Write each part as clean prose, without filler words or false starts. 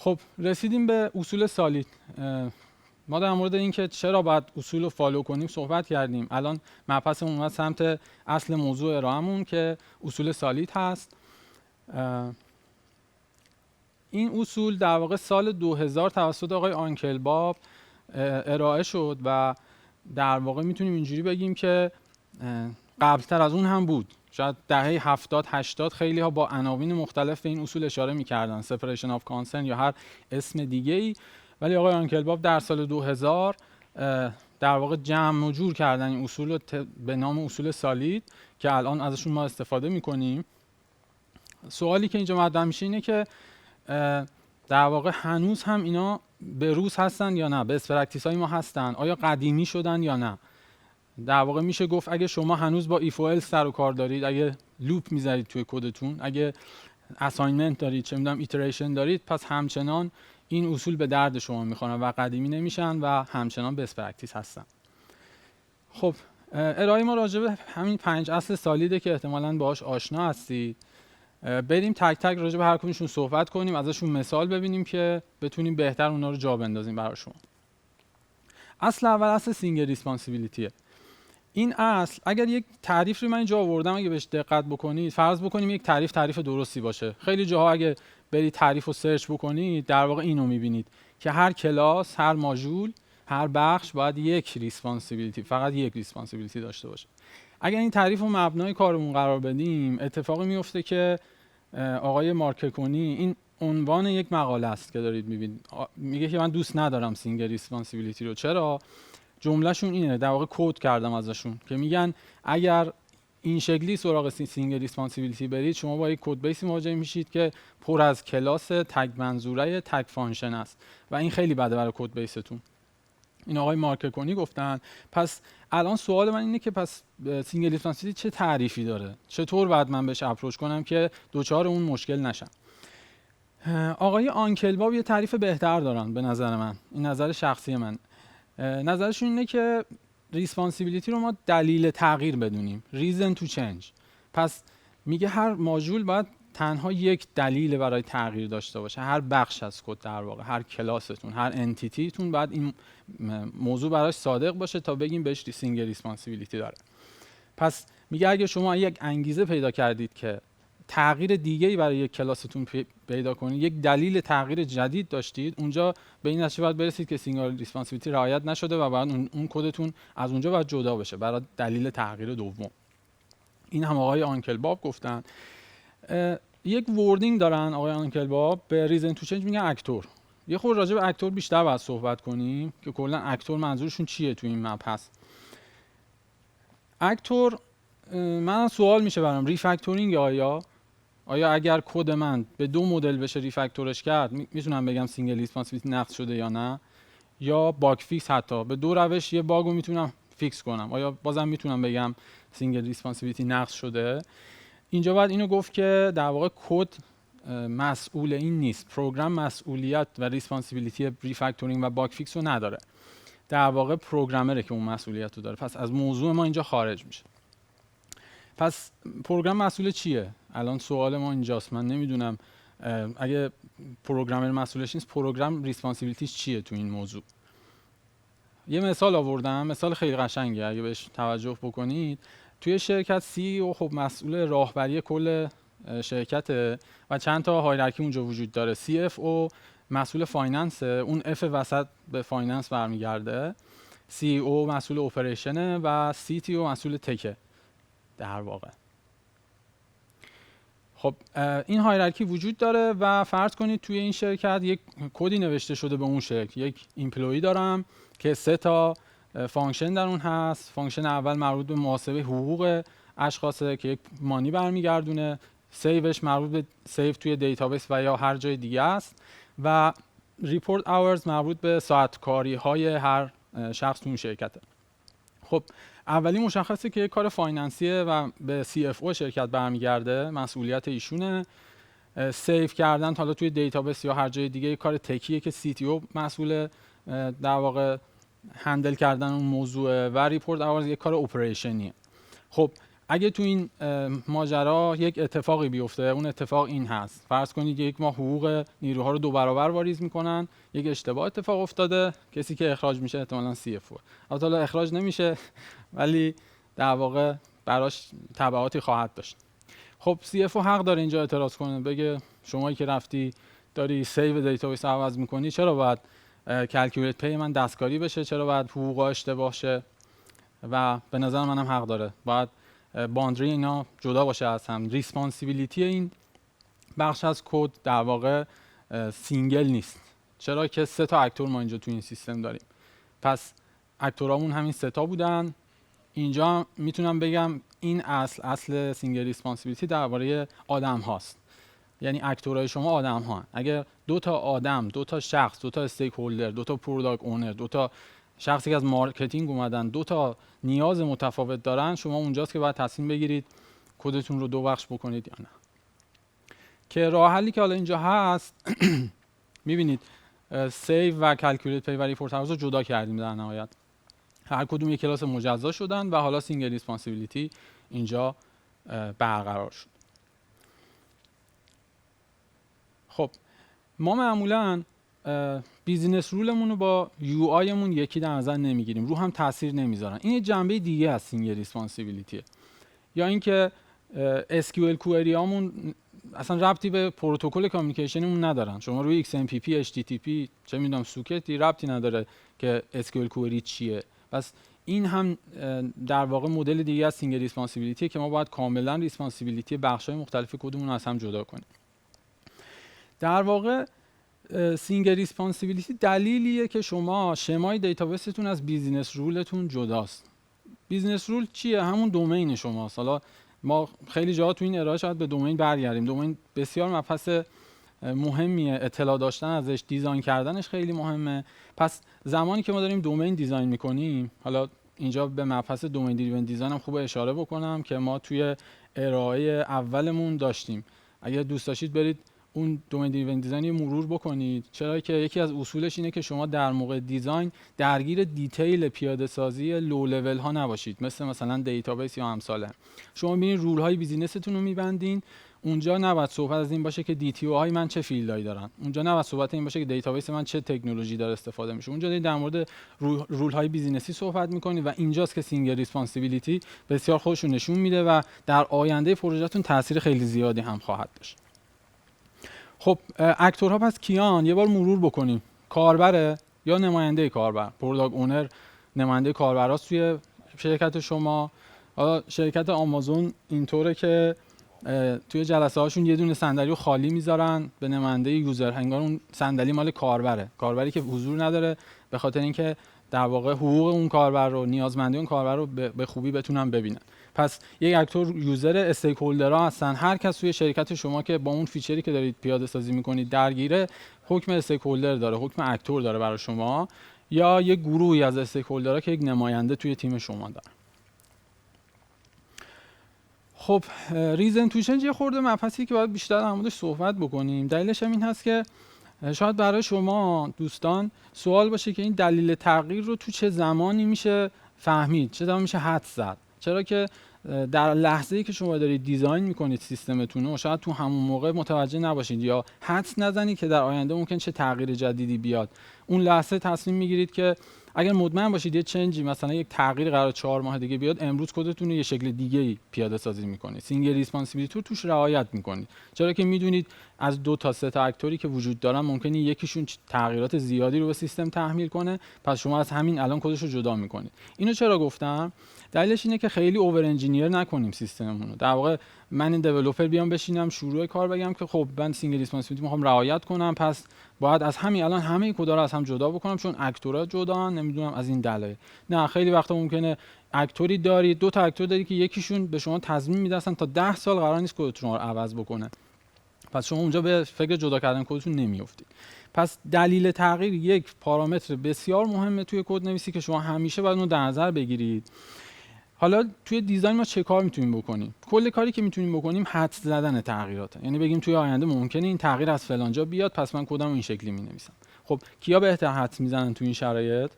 خب رسیدیم به اصول سالید. ما در مورد اینکه چرا باید اصول رو فالو کنیم صحبت کردیم. الان مبحثمون اومد سمت اصل موضوع ارائه‌مون که اصول سالید هست. این اصول در واقع سال 2000 توسط آقای آنکلباب ارائه شد و در واقع میتونیم اینجوری بگیم که قبلتر از اون هم بود. شاید دهه 70 80 خیلی ها با عناوین مختلف به این اصول اشاره میکردن، separation of concern یا هر اسم دیگه ای، ولی آقای آنکلباب در سال 2000 در واقع جمع و جور کردن این اصول رو به نام اصول سالید که الان ازشون ما استفاده میکنیم. سوالی که اینجا مطرح میشه اینه که در واقع هنوز هم اینا به روز هستن یا نه، بست پرکتیس های ما هستن، آیا قدیمی شدن یا نه. در واقع میشه گفت اگه شما هنوز با ایف و ال سر و کار دارید، اگه لوپ میذارید توی کدتون، اگه اساینمنت دارید، چه میدونم ایتریشن دارید، پس همچنان این اصول به درد شما میخورن و قدیمی نمیشن و همچنان بست پرکتیس هستن. خب ارائه ما راجع به همین 5 اصل سالیده که احتمالاً باهاش آشنا هستید. بریم تک تک راجع به هر کدومشون صحبت کنیم، ازشون مثال ببینیم که بتونیم بهتر اونا رو جا بندازیم براشون. اصل اول اصل سینگل ریسپانسیبیلیتیه. این اصل اگر یک تعریف رو من اینجا آوردم، اگه بهش دقت بکنید، فرض بکنیم یک تعریف درستی باشه. خیلی جاها اگه برید تعریف رو سرچ بکنید در واقع اینو میبینید که هر کلاس، هر ماژول، هر بخش باید یک ریسپانسیبیلیتی، فقط یک ریسپانسیبیلیتی داشته باشه. اگر این تعریف رو مبنای کارمون قرار بدیم، اتفاقی میفته که آقای مارککونی، این عنوان یک مقاله است که دارید میبینید، میگه که من دوست ندارم سینگل ریسپانسیبیلیتی رو. چرا؟ جملهشون اینه، در واقع کد کردم ازشون که میگن اگر این شکلی سراغ سینگل ریسپانسیبیلیتی برید، شما با یک کد بیسی مواجه میشید که پر از کلاس تگ منظوره تگ فانکشن است و این خیلی بده برای کد بیستون. این آقای مارککونی گفتن. پس الان سوال من اینه که پس سینگل ریسپانسیبیلیتی چه تعریفی داره؟ چطور باید من بهش اپروچ کنم که دوچار اون مشکل نشم؟ آقای آنکلباب یه تعریف بهتر دارن به نظر من. این نظر شخصی من. نظرشون اینه که ریسپانسیبیلیتی رو ما دلیل تغییر بدونیم، reason to change. پس میگه هر ماژول باید تنها یک دلیل برای تغییر داشته باشه. هر بخش از کد در واقع، هر کلاستون، هر انتیتیتون باید این موضوع براش صادق باشه تا بگیم بهش سینگل ریسپانسیبیلیتی داره. پس میگه اگه شما یک انگیزه پیدا کردید که تغییر دیگه‌ای برای یک کلاستون پیدا کنید، یک دلیل تغییر جدید داشتید، اونجا به این نتیجه باید برسید که سینگل ریسپانسیبیلیتی رعایت نشده و باید اون کدتون از اونجا باید جدا بشه برای دلیل تغییر دوم. این هم آقای آنکلباب گفتن. یک وردینگ دارن آقای آنکلباب به ریزن تو چنج، میگن اکتور. یه خورده راجع به اکتور بیشتر باید صحبت کنیم که کلا اکتور منظورشون چیه تو این مبحث. اکتور، من سوال میشه برام، ریفکتورینگ آیا اگر کد من به 2 مدل بشه ریفکتورش کرد، میتونم بگم سینگل ریسپانسیبیلیتی نقض شده یا نه؟ یا باگ فیکس، حتی به 2 روش یه باگو میتونم فیکس کنم، آیا بازم میتونم بگم سینگل ریسپانسیبیلیتی نقض شده؟ اینجا باید اینو گفت که در واقع کد مسئول این نیست، پروگرام مسئولیت و ریسپانسیبیلیتی ریفکتورینگ و باگ فیکس رو نداره، در واقع پروگرامره که اون مسئولیت رو داره. پس از موضوع ما اینجا خارج میشه. پس پروگرام مسئول چیه؟ الان سوال ما اینجاست. من نمیدونم اگه پروگرامر مسئولش نیست، پروگرام ریسپانسیبیلیتیش چیه تو این موضوع؟ یه مثال آوردم، مثال خیلی قشنگه اگه بهش توجه بکنید. توی شرکت سی او خب مسئول راهبری کل شرکته و چند تا هایرارکی اونجا وجود داره. سی اف او مسئول فایننس، اون اف وسط به فایننس برمیگرده. سی او مسئول اپریشنه و سی تی او مسئول تکه در واقع. خب این هایرارکی وجود داره و فرض کنید توی این شرکت یک کدی نوشته شده به اون شرکت. یک ایمپلویی دارم که 3 تا فانکشن در اون هست. فانکشن اول مربوط به محاسبه حقوق اشخاصه که یک مانی برمیگردونه. سیوش مربوط به سیو توی دیتابیس و یا هر جای دیگه است و ریپورت اورز مربوط به ساعت کاری های هر شخص تو اون شرکته. خب اولی مشخصه که یک کار فایننسیه و به سی اف او شرکت برمیگرده، مسئولیت ایشونه. سیو کردن حالا توی دیتابیس یا هر جای دیگه یک کار تکیه که سی تی او مسئول در واقع هندل کردن اون موضوع و ریپورت اورز یک کار اپریشنیه. خب اگه تو این ماجرا یک اتفاقی بیفته، اون اتفاق این هست: فرض کنید یک ماه حقوق نیروها رو 2 برابر واریز میکنن، یک اشتباه اتفاق افتاده، کسی که اخراج میشه احتمالاً CFO. البته حالا اخراج نمیشه ولی در واقع براش تبعاتی خواهد داشت. خب CFO حق داره اینجا اعتراض کنه، بگه شمایی که رفتی داری سیو دیتابیس عوض میکنی، چرا باید کلکیولیت پی من دستکاری بشه، چرا باید حقوق اشتباه شه؟ و به نظر منم حق داره، باید باندری اینا جدا باشه از هم. ریسپانسیبیلیتی این بخش از کد در واقع سینگل نیست، چرا که 3 تا اکتور ما اینجا تو این سیستم داریم. پس اکتورامون همین 3 تا بودن. اینجا میتونم بگم این اصل سینگل ریسپانسیبیلیتی درباره آدم هاست، یعنی اکتورهای شما آدم ها. اگر 2 تا آدم، 2 تا شخص، 2 تا استیک هولدر، 2 تا پروداکت اونر، 2 تا شخصی که از مارکتینگ اومدن، 2 تا نیاز متفاوت دارن، شما اونجاست که باید تصمیم بگیرید کدتون رو 2 بخش بکنید یا نه. که راه حلی که حالا اینجا هست میبینید سیو و کلکیولیت پی و ریپورت رو جدا کردیم. در نهایت هر کدوم یک کلاس مجزا شدن و حالا سینگل ریسپانسیبیلیتی اینجا برقرار شد. خب ما معمولاً بیزینس رولمون رو با یو آیمون یکی در نظر نمیگیریم، رو هم تاثیر نمیذارن. این یه جنبه دیگه از سینگل ریسپانسیبیلیتیه. یا اینکه SQL کوئریامون اصلا ربطی به پروتکل کامیونیکیشنمون ندارن. شما روی XMPP، HTTP، چه میدونم سوکتی ربطی نداره که SQL کوئری چیه. پس این هم در واقع مدل دیگه از سینگل ریسپانسیبیلیتیه که ما باید کاملا ریسپانسیبیلیتی بخش‌های مختلف کدمون از هم جدا کنیم. در واقع سینگل ریسپانسیبیلیتی دلیلیه که شما شمای دیتابیستون از بیزینس رولتون جداست. بیزینس رول چیه؟ همون دومین شماست. حالا ما خیلی جاها تو این ارائه شاید به دومین برگردیم. دومین بسیار مبحث مهمیه، اطلاع داشتن ازش، دیزاین کردنش خیلی مهمه. پس زمانی که ما داریم دومین دیزاین میکنیم، حالا اینجا به مبحث دومین دریون دیزاین هم خوب اشاره بکنم که ما توی ارائه اولمون داشتیم. اگر دوست داشتید برید اون دومین دریون دیزاین مرور بکنید، چرا که یکی از اصولش اینه که شما در موقع دیزاین درگیر دیتیل پیاده سازی لو لول ها نباشید، مثلا دیتابیس یا امثال. شما میبینید رول های بیزینستون رو میبندین، اونجا نباید صحبت از این باشه که DTO های من چه فیلدایی دارن، اونجا نباید صحبت این باشه که دیتابیس من چه تکنولوژی داره استفاده میشه. اونجا دارید در مورد رول های بیزینسی صحبت میکنید و اینجاست که سینگل ریسپانسیبیلیتی بسیار خودش رو نشون میده و در آینده پروژهتون تاثیر خیلی زیادی هم خواهد داشت. خب اکتورها پس کیان؟ یه بار مرور بکنیم. کاربره یا نماینده کاربر؟ پروداکت اونر نماینده کاربراست توی شرکت شما. حالا شرکت آمازون اینطوره که توی جلسه هاشون یه دونه صندلی رو خالی میذارن به نماینده یوزر، انگار اون صندلی مال کاربره، کاربری که حضور نداره، به خاطر اینکه در واقع حقوق اون کاربر رو، نیازمندی اون کاربر رو به خوبی بتونن ببینن. پس یک اکتور یوزر، استیک هولدرها هستن. هر کس توی شرکت شما که با اون فیچری که دارید پیاده سازی میکنید درگیره، حکم استیک هولدر داره، حکم اکتور داره برای شما، یا یک گروهی از استیک هولدرها که یک نماینده توی تیم شما داره. خب ریزن توشن یه خورده مبحثی که باید بیشتر در موردش صحبت بکنیم. دلیلش هم این هست که شاید برای شما دوستان سوال باشه که این دلیل تغییر رو تو چه زمانی میشه فهمید، چه زمانی میشه حدس زد. چرا که در لحظه‌ای که شما دارید دیزاین میکنید سیستمتون رو، شاید تو همون موقع متوجه نباشید یا حدس نزنید که در آینده ممکن چه تغییر جدیدی بیاد. اون لحظه تصمیم میگیرید که اگر مطمئن باشید یه چنجی، مثلا یک تغییر قرار 4 ماه دیگه بیاد، امروز کدتون رو یه شکل دیگه‌ای پیاده سازی میکنید. سینگل ریسپانسیبیلیتی رو توش رعایت میکنید، چرا که میدونید از 2 تا 3 تا اکتوری که وجود دارن ممکنه یکیشون تغییرات زیادی رو به سیستم تحمیل کنه، پس شما از همین الان کدش رو جدا میکنید. اینو چرا گفتم؟ دلیلش اینه که خیلی اوور انجینیر نکنیم سیستممون رو. در واقع من این دیولپر بیام بشینم شروع کار بگم که خب من سینگل ریسپانسیبیلیتی میخوام رعایت کنم، پس باید از همین الان همه کدا رو از هم جدا بکنم چون اکتورها جدا، نمیدونم از این دلایل. نه، خیلی وقتا ممکنه اکتوری داری، 2 تا اکتور داری که یکیشون به شما تضمین میده اصلا تا 10 سال قرار نیست کدتون رو عوض بکنه، پس شما اونجا به فکر جدا کردن کدتون نمیافتید. پس دلیل تغییر یک پارامتر بسیار مهمه توی کد نویسی که شما همیشه باید اون در نظر بگیرید. حالا توی دیزاین ما چه کار میتونیم بکنیم؟ کل کاری که میتونیم بکنیم حدس زدن تغییراته. یعنی بگیم توی آینده ممکنه این تغییر از فلان جا بیاد، پس من کدمو این شکلی مینویسم. خب کیا بهتر حدس میزنن توی این شرایط؟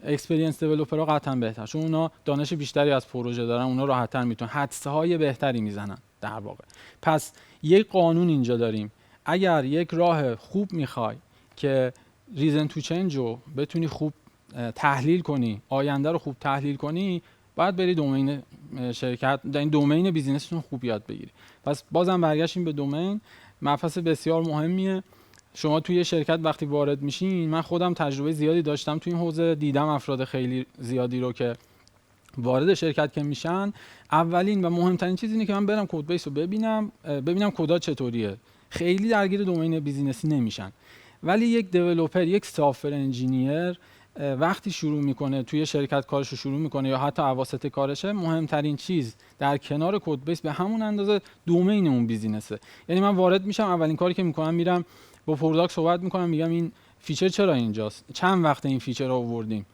اکسپریانس دیولپرها قطعا بهتر، چون اونا دانش بیشتری از پروژه دارن، اونا راحت‌تر میتونن حدس‌های بهتری میزنن در واقع. پس یک قانون اینجا داریم، اگر یک راه خوب میخوای که ریزن تو چنج رو بتونی خوب تحلیل کنی، آینده رو خوب تحلیل کنی، باید بری دومین شرکت، این دومین بیزینستون خوب یاد بگیری. پس بازم برگشتیم به دومین، مبحث بسیار مهمیه. شما توی شرکت وقتی وارد میشین، من خودم تجربه زیادی داشتم توی این حوزه، دیدم افراد خیلی زیادی رو که وارد شرکت که میشن، اولین و مهمترین چیز اینه که من برم کد بیس رو ببینم کدا چطوریه. خیلی درگیر دومین بیزینسی نمیشن. ولی یک دیولپر، یک سافت انجینیر وقتی شروع میکنه توی شرکت کارش رو شروع میکنه یا حتی اواسط کارشه، مهمترین چیز در کنار کد بیس به همون اندازه دومین اون بیزینسه. یعنی من وارد میشم، اولین کاری که میکنم میرم با پروداکت صحبت میکنم، میگم این فیچر چرا اینجاست، چند وقت این فیچر رو آوردیم،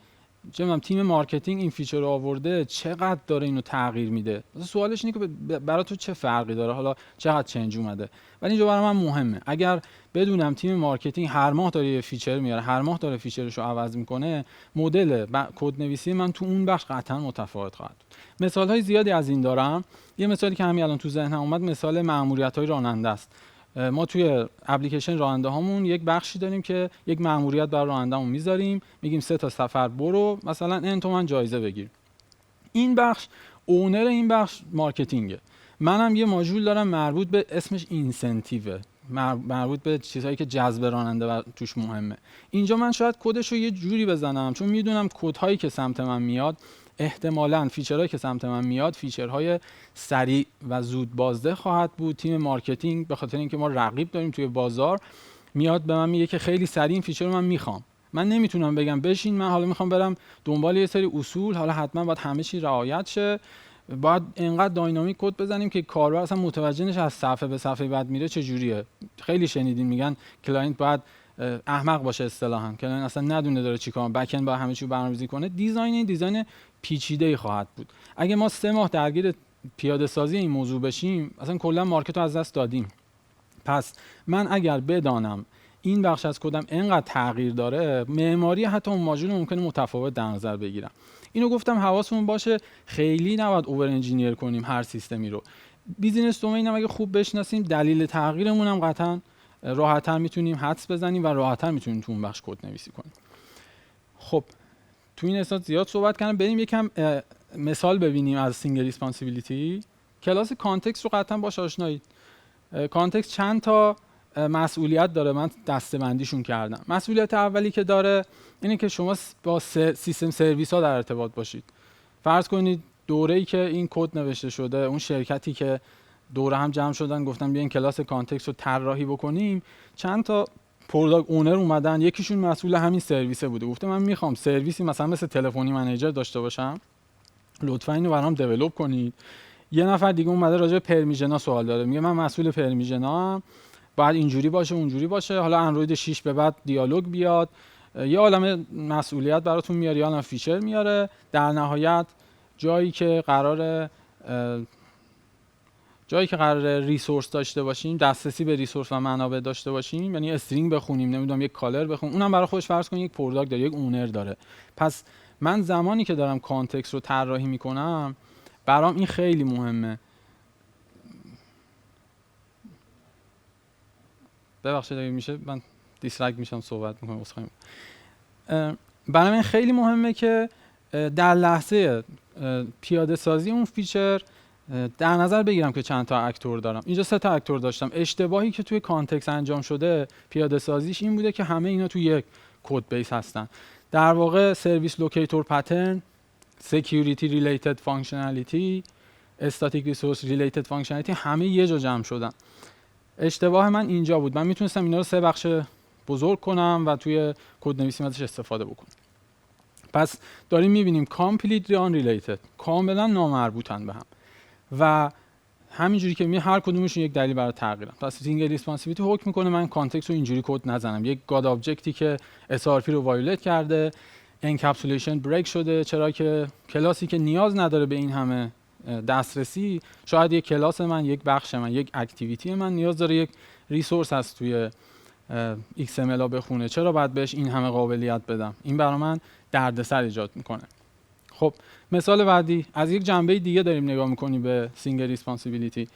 چه می‌دونم تیم مارکتینگ این فیچر رو آورده، چقدر داره اینو تغییر میده. سوالش اینه که برای تو چه فرقی داره، حالا چقدر چنج اومده. ولی اینجا برای من مهمه، اگر بدونم تیم مارکتینگ هر ماه داره یه فیچر میاره، هر ماه داره فیچرش رو عوض میکنه، مدل کدنویسی من تو اون بخش قطعا متفاوت خواهد بود. مثال‌های زیادی از این دارم. یه مثالی که همین الان تو ذهنم اومد، مثال مأموریت‌های راننده است. ما توی اپلیکیشن راننده هامون یک بخشی داریم که یک مأموریت برای راننده‌مون میذاریم، میگیم 3 تا سفر برو مثلا ان تومن جایزه بگیر. این بخش، اونر این بخش مارکتینگه. منم یه ماژول دارم مربوط به، اسمش اینسنتیوه، مربوط به چیزهایی که جذب راننده و توش مهمه. اینجا من شاید کدش رو یه جوری بزنم، چون میدونم کدهایی که سمت من میاد، احتمالاً فیچرهایی که سمت من میاد فیچرهای سریع و زود بازده خواهد بود. تیم مارکتینگ به خاطر اینکه ما رقیب داریم توی بازار، میاد به من میگه که خیلی سریع این فیچر رو من میخوام. من نمیتونم بگم بشین من حالا میخوام برم دنبال یه سری اصول، حالا حتما باید همه چی رعایت شه، باید اینقدر داینامیک کد بزنیم که کاربر اصلا متوجه نشه از صفحه به صفحه بعد میره چه جوریه. خیلی شنیدین میگن کلاینت باید احمق باشه اصطلاحاً، کلاینت اصلا ندونه داره چیکار، بک اند با همه چی برنامه‌ریزی کنه. دیزاین پیچیده‌ای خواهد بود. اگه ما 3 ماه درگیر پیاده سازی این موضوع بشیم، اصلا کلا مارکت رو از دست دادیم. پس من اگر بدانم این بخش از کدم اینقدر تغییر داره، معماری حتی اون ماژول ممکنه متفاوت در نظر بگیرم. اینو گفتم حواسمون باشه، خیلی نباید اوور انجینیر کنیم هر سیستمی رو. بیزینس دومین هم اگه خوب بشناسیم، دلیل تغییرمون هم قطعاً راحت‌تر میتونیم حدس بزنیم و راحت‌تر میتونیم تو اون بخش کد نویسی کنیم. خب تو این اسناد زیاد صحبت کردم، بریم یکم مثال ببینیم از سینگل ریسپانسیبیلیتی. کلاس کانتکست رو قطعاً باهاش آشنایید. کانتکست چند تا مسئولیت داره، من دسته‌بندیشون کردم. مسئولیت اولی که داره اینه که شما با سیستم سرویس ها در ارتباط باشید. فرض کنید دوره‌ای که این کد نوشته شده، اون شرکتی که دوره هم جمع شدن گفتن بیاین کلاس کانتکست رو طراحی بکنیم، چند تا پروداکت اونر اومدن، یکیشون مسئول همین سرویسه بوده، گفته من میخوام سرویسی مثلا مثل تلفنی منیجر داشته باشم، لطفا اینو برام دیولپ کنید. یه نفر دیگه اومده راجع به پرمیژنا سوال داره، میگه من مسئول پرمیژنا ام، باید اینجوری باشه اونجوری باشه، حالا اندروید 6 به بعد دیالوگ بیاد، یه عالمه مسئولیت براتون میاره یا نه فیچر میاره. در نهایت جایی که قرار ریسورس داشته باشیم، دسترسی به ریسورس و منابع داشته باشیم، یعنی استرینگ بخونیم، نمیدونم یک کالر بخونیم، اونم برای خودش فرض کنید یک پروداکت داره، یک اونر داره. پس من زمانی که دارم کانتکست رو طراحی میکنم، برام این خیلی مهمه. ببخشید اگه میشه من دیسلایک میشم صحبت میکنم، عذرخواهی میکنم. برام این خیلی مهمه که در لحظه پیاده سازی اون فیچر در نظر بگیرم که چند تا اکتور دارم. اینجا 3 تا اکتور داشتم. اشتباهی که توی کانتکست انجام شده پیاده سازیش این بوده که همه اینا توی یک کد بیس هستن. در واقع سرویس لوکیتور پترن، سکیوریتی ریلیتد فانکشنالیتی، استاتیک ریسورس ریلیتد فانکشنالیتی همه یه جا جمع شدن. اشتباه من اینجا بود. من میتونستم اینا رو 3 بخش بزرگ کنم و توی کد نویسیم ازش استفاده بکنم. پس داریم میبینیم کامپلیتلی آن ریلیتد، کاملا نامربوطن به هم و همینجوری که هر کدومشون یک دلیل برای تغییرن. پس سینگل ریسپانسیبیلیتی حکم میکنه من کانتکست رو اینجوری کد نزنم، یک گاد آبجکتی که SRP رو وایولت کرده، انکپسولیشن بریک شده، چرا که کلاسی که نیاز نداره به این همه دسترسی، شاید یک کلاس من، یک بخش من، یک اکتیویتی من نیاز داره یک ریسورس هست توی XML ها بخونه، چرا باید بهش این همه قابلیت بدم؟ این برای من دردسر ایجاد میکنه. خب مثال بعدی از یک جنبه دیگه داریم نگاه میکنیم به سینگل ریسپانسیبیلیتی.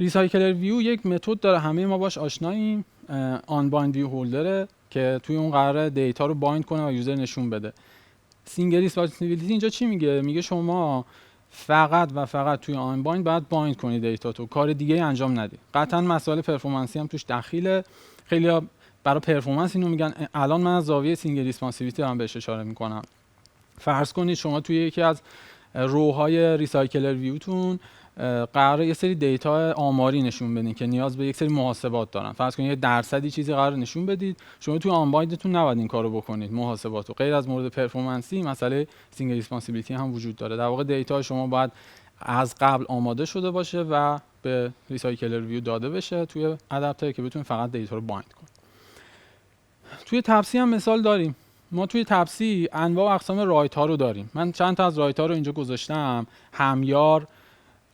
ریسایکلر ویو یک متد داره، همه ما باش آشناییم، آن بایند ویو هولدره که توی اون قراره دیتا رو بایند کنه و یوزر نشون بده. سینگل ریسپانسیبیلیتی اینجا چی میگه؟ میگه شما فقط و فقط توی آن بایند باید بایند کنی دیتا تو، کار دیگه انجام ندی. قطعا مسائل پرفورمنسی هم توش دخیله. خیلی‌ها برای پرفورمنس اینو میگن. الان من از زاویه سینگل ریسپانسیبیلیتی دارم بهش اشاره میکنم. فرض کنید شما توی یکی از روهای ریسایکلر ویوتون قراره یه سری دیتا آماری نشون بدین که نیاز به یک سری محاسبات دارن. فرض کنید یه درصدی چیزی قراره نشون بدید، شما توی آن بایندتون نباید این کارو بکنید، محاسباتو. غیر از مورد پرفورمنسی مسئله سینگل ریسپانسیبیلیتی هم وجود داره. در واقع دیتا شما باید از قبل آماده شده باشه و به ریسایکلر ویو داده بشه توی ادپتر که بتونید فقط دیتا رو بایند کنید. توی تپسی هم مثال داریم. ما توی تپسی انواع و اقسام رایت ها رو داریم. من چند تا از رایت ها رو اینجا گذاشتم: همیار،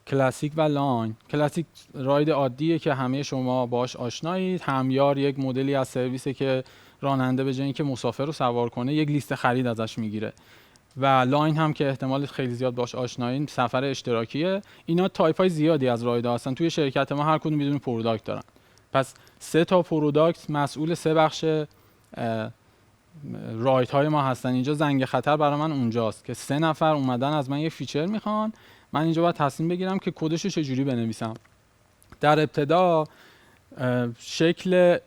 کلاسیک و لاین. کلاسیک راید عادیه که همه شما باش آشنایید. همیار یک مدلی از سرویسه که راننده به جای اینکه مسافر رو سوار کنه یک لیست خرید ازش میگیره. و لاین هم که احتمال خیلی زیاد باش آشنایین، سفر اشتراکیه. اینا تایپ های زیادی از رایدها هستن. توی شرکت ما هر کدوم بدون پروداکت دارن. پس 3 تا پروداکت مسئول 3 بخش رایت های ما هستن. اینجا زنگ خطر برای من اونجاست که 3 نفر اومدن از من یه فیچر میخوان، من اینجا باید تصمیم بگیرم که کدش رو چجوری بنویسم. در ابتدا شکل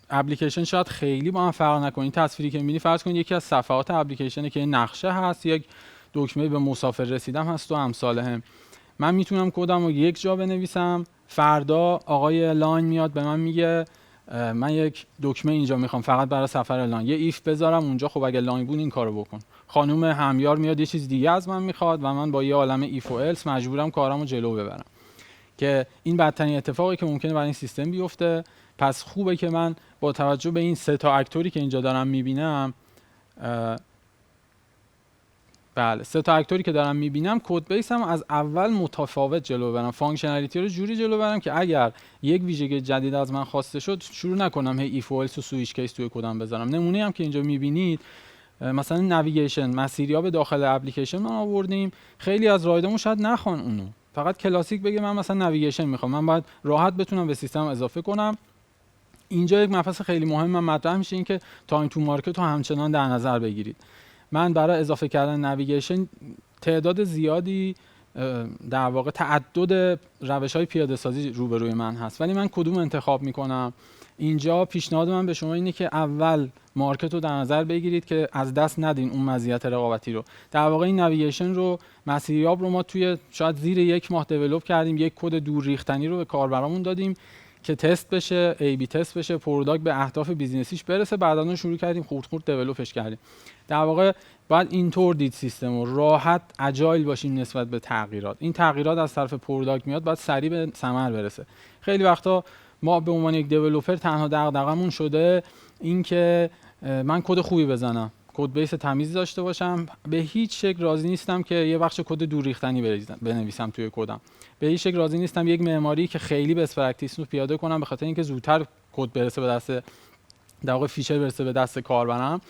اپلیکیشن شاید خیلی با هم فرق نکنه. این تصویری که می‌بینی فرض کن یکی از صفحات اپلیکیشنه که نقشه هست، یک دکمه به مسافر رسیدم هست و امثال هم. من میتونم کدم رو یک جا بنویسم، فردا آقای لاین میاد به من میگه من یک دکمه اینجا میخوام فقط برای سفر لاین، یه ایف بذارم اونجا. خب اگه لاین بود این کارو بکن. خانم همیار میاد یه چیز دیگه از من میخواد و من با یه عالمه ایف و الس مجبورم کارامو جلو ببرم، که این بدترین اتفاقی که ممکنه برای این سیستم بیفته. پس خوبه که من با توجه به این 3 تا اکتوری که اینجا دارم میبینم، بله 3 تا اکتوری که دارم میبینم، کد بیسم از اول متفاوت جلو ببرم، فانکشنالیتی رو جوری جلو ببرم که اگر یک ویژگی جدید از من خواسته شد شروع نکنم هی ایف و الس و سویچ کیس توی کدم بذارم. نمونه هم که اینجا میبینید مثلا نویگیشن، مسیریاب داخل اپلیکیشن ما آوردیم. خیلی از رایدامون شاید نخوان اونو، فقط کلاسیک بگه من مثلا نویگیشن میخوام، من باید راحت بتونم به سیستم اضافه کنم. اینجا یک مبحث خیلی مهم مطرح میشه، این که تایم تو مارکت رو همچنان در نظر بگیرید. من برای اضافه کردن نویگیشن تعداد زیادی در واقع تعدد روش‌های پیاده سازی روبروی من هست، ولی من کدوم انتخاب میکنم؟ اینجا پیشنهاد من به شما اینه که اول مارکت رو در نظر بگیرید که از دست ندین اون مزیت رقابتی رو. در واقع این نویگیشن رو، مسیریاب رو ما توی شاید زیر 1 ماه دیولپ کردیم، یک کد دور ریختنی رو به کاربرامون دادیم که تست بشه، ای بی تست بشه، پروداکت به اهداف بیزینسیش برسه. بعداً شروع کردیم خورد خورد دیولپش کردیم. در واقع باید اینطور دید سیستم رو، راحت اجایل باشیم نسبت به تغییرات. این تغییرات از طرف پروداکت میاد، باید سریع به ثمر برسه. خیلی وقتا ما به عنوان یک دیولپر تنها دغدغمون شده این که من کد خوبی بزنم، کد بیس تمیزی داشته باشم. به هیچ شکل راضی نیستم که یه بخش کد دور ریختنی بنویسم توی کدم. به هیچ شکل راضی نیستم یک معماری که خیلی بست پرکتیس رو پیاده کنم به خاطر اینکه زودتر کد برسه به دست، در واقع فیچر برسه به دست کاربرم.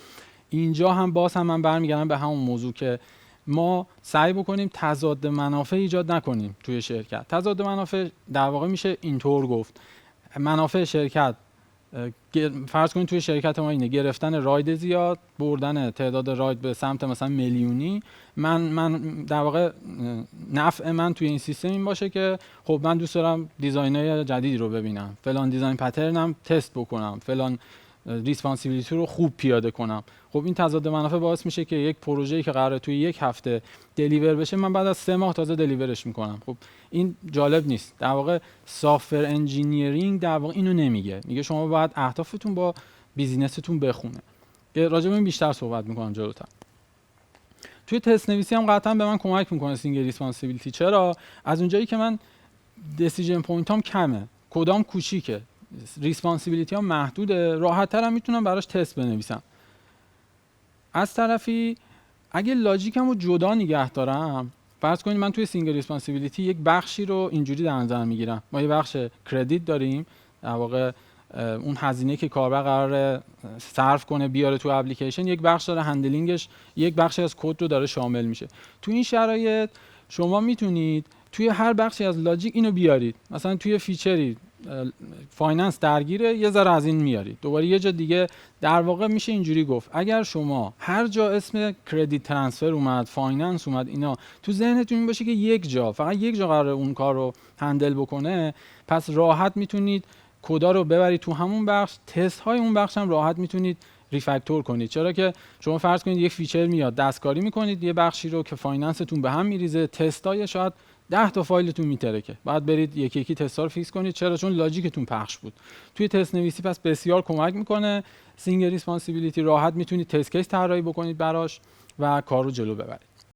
اینجا هم باز هم من برمیگردم به همون موضوع که ما سعی بکنیم تضاد منافع ایجاد نکنیم توی شرکت. تضاد منافع در واقع میشه اینطور گفت: منافع شرکت، فرض کنید توی شرکت ما اینه گرفتن راید زیاد، بردن تعداد راید به سمت مثلا میلیونی. من در واقع نفع من توی این سیستم این باشه که خب من دوست دارم دیزاینای جدیدی رو ببینم، فلان دیزاین پترنم تست بکنم، فلان ریسپانسیبیلیتی رو خوب پیاده کنم. خب این تضاد منافع باعث میشه که یک پروژه‌ای که قراره توی 1 هفته دلیور بشه، من بعد از 3 ماه تازه دلیورش میکنم. خب این جالب نیست. در واقع سافتور انجینیرینگ در واقع اینو نمیگه، میگه شما باید اهدافتون با بیزینستون بخونه. راجع به این بیشتر صحبت میکنم جلوتر. توی تست نویسی هم قطعا به من کمک میکنه سینگل ریسپانسیبیلیتی. چرا؟ از اونجایی که من دیسیژن پوینتام کمه، کدام کوچیکه، ریسپانسیبیلیتی ها محدوده، راحت تر هم میتونم براش تست بنویسم. از طرفی اگه لاجیکم رو جدا نگه دارم، فرض کنید من توی سینگل ریسپانسیبیلیتی یک بخشی رو اینجوری در نظر میگیرم. ما یه بخش کردیت داریم، در واقع اون هزینه که کاربر قراره صرف کنه بیاره تو اپلیکیشن، یک بخش داره هندلینگش، یک بخشی از کد رو داره شامل میشه. تو این شرایط شما میتونید توی هر بخشی از لاجیک اینو بیارید. مثلا توی فیچری فایننس درگیره، یه ذره از این میارید، دوباره یه جا دیگه. در واقع میشه اینجوری گفت اگر شما هر جا اسم کردیت ترانسفر اومد، فایننس اومد، اینا تو ذهنتون این باشه که یک جا، فقط یک جا قراره اون کار رو هندل بکنه، پس راحت میتونید کدا رو ببرید تو همون بخش. تست های اون بخش هم راحت میتونید ریفکتور کنید. چرا که شما فرض کنید یک فیچر میاد، دستکاری میکنید یه بخشی رو که فایننستون به هم میریزه، تستای شاید 10 تا فایلتون میترکه، بعد برید یکی یکی تستا رو فیکس کنید. چرا؟ چون لاجیکتون پخش بود توی تست نویسی. پس بسیار کمک میکنه. سینگل ریسپانسیبیلیتی، راحت میتونید تست کیس طراحی بکنید براش و کار رو جلو ببرید.